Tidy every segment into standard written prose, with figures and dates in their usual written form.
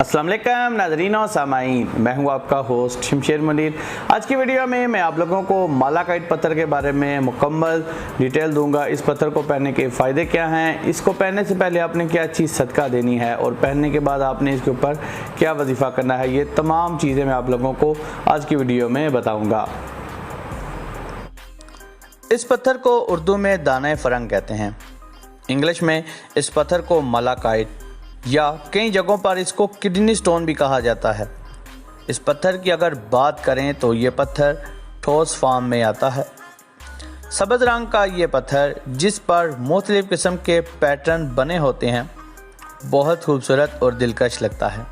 अस्सलाम वालेकुम नाज़रीन और सामाईन, मैं हूं आपका होस्ट शमशेर मुनीर। आज की वीडियो में मैं आप लोगों को मालाकाइट पत्थर के बारे में मुकम्मल डिटेल दूंगा। इस पत्थर को पहनने के फ़ायदे क्या हैं, इसको पहनने से पहले आपने क्या चीज़ सदका देनी है और पहनने के बाद आपने इसके ऊपर क्या वजीफ़ा करना है, ये तमाम चीज़ें मैं आप लोगों को आज की वीडियो में बताऊँगा। इस पत्थर को उर्दू में दाना फरंग कहते हैं। इंग्लिश में इस पत्थर को मालाकाइट या कई जगहों पर इसको किडनी स्टोन भी कहा जाता है। इस पत्थर की अगर बात करें तो ये पत्थर ठोस फॉर्म में आता है। सब्ज़ रंग का ये पत्थर जिस पर मुख्तलिफ़ किस्म के पैटर्न बने होते हैं, बहुत खूबसूरत और दिलकश लगता है।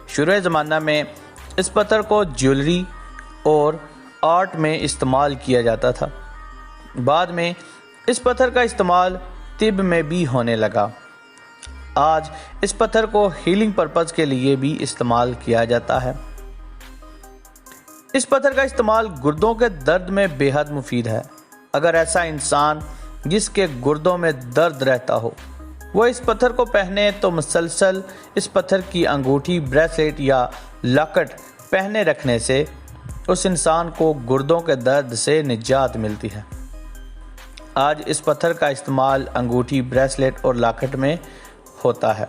शुरू ज़माना में इस पत्थर को ज्वेलरी और आर्ट में इस्तेमाल किया जाता था। बाद में इस पत्थर का इस्तेमाल तिब में भी होने लगा। आज इस पत्थर को हीलिंग पर्पज़ के लिए भी इस्तेमाल किया जाता है। इस पत्थर का इस्तेमाल गुर्दों के दर्द में बेहद मुफीद है। अगर ऐसा इंसान जिसके गुर्दों में दर्द रहता हो वो इस पत्थर को पहने तो मुसलसल इस पत्थर की अंगूठी, ब्रेसलेट या लॉकेट पहने रखने से उस इंसान को गुर्दों के दर्द से निजात मिलती है। आज इस पत्थर का इस्तेमाल अंगूठी, ब्रेसलेट और लॉकेट में होता है।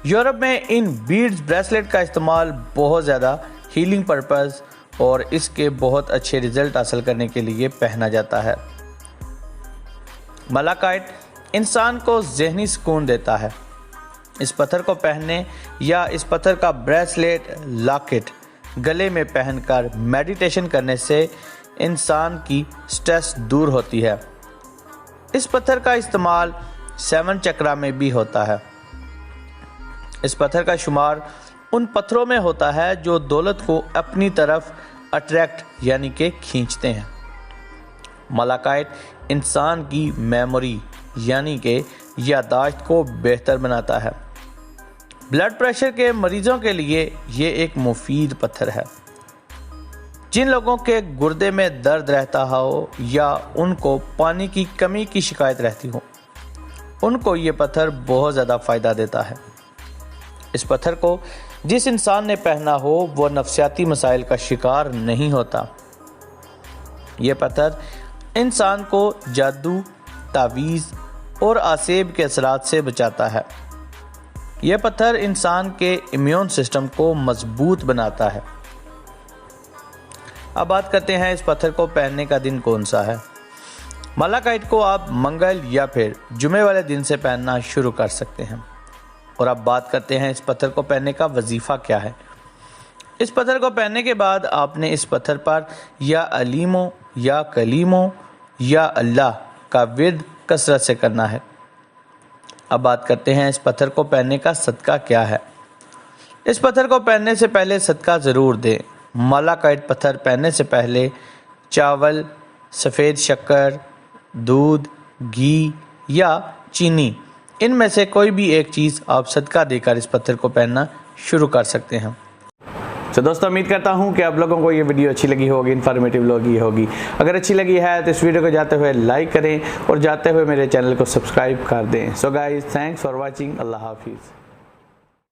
यूरोप में इन बीड्स ब्रेसलेट का इस्तेमाल बहुत ज़्यादा हीलिंग पर्पस और इसके बहुत अच्छे रिजल्ट हासिल करने के लिए पहना जाता है। मालाकाइट इंसान को ज़हनी सुकून देता है। इस पत्थर को पहनने या इस पत्थर का ब्रेसलेट, लॉकेट गले में पहनकर मेडिटेशन करने से इंसान की स्ट्रेस दूर होती है। इस पत्थर का इस्तेमाल 7 चक्रा में भी होता है। इस पत्थर का शुमार उन पत्थरों में होता है जो दौलत को अपनी तरफ अट्रैक्ट यानी कि खींचते हैं। मालाकाइट इंसान की मेमोरी यानी कि याददाश्त को बेहतर बनाता है। ब्लड प्रेशर के मरीजों के लिए ये एक मुफीद पत्थर है। जिन लोगों के गुर्दे में दर्द रहता हो या उनको पानी की कमी की शिकायत रहती हो, उनको ये पत्थर बहुत ज़्यादा फ़ायदा देता है। इस पत्थर को जिस इंसान ने पहना हो वो नफसियाती मसाइल का शिकार नहीं होता। ये पत्थर इंसान को जादू, तावीज़ और आसेब के असरात से बचाता है। यह पत्थर इंसान के इम्यून सिस्टम को मजबूत बनाता है। अब बात करते हैं इस पत्थर को पहनने का दिन कौन सा है। मालाकाइट को आप मंगल या फिर जुमे वाले दिन से पहनना शुरू कर सकते हैं। और अब बात करते हैं इस पत्थर को पहनने का वजीफ़ा क्या है। इस पत्थर को पहनने के बाद आपने इस पत्थर पर या अलीमो या कलीमो या अल्लाह का विर्द कसरत से करना है। अब बात करते हैं इस पत्थर को पहनने का सदका क्या है। इस पत्थर को पहनने से पहले सदका ज़रूर दें। मालाकाइट पत्थर पहनने से पहले चावल, सफ़ेद शक्कर, दूध, घी या चीनी, इनमें से कोई भी एक चीज़ आप सदका देकर इस पत्थर को पहनना शुरू कर सकते हैं। तो दोस्तों, उम्मीद करता हूं कि आप लोगों को ये वीडियो अच्छी लगी होगी, इन्फॉर्मेटिव लगी होगी। अगर अच्छी लगी है तो इस वीडियो को जाते हुए लाइक करें और जाते हुए मेरे चैनल को सब्सक्राइब कर दें। So guys, thanks for watching. अल्लाह हाफिज़।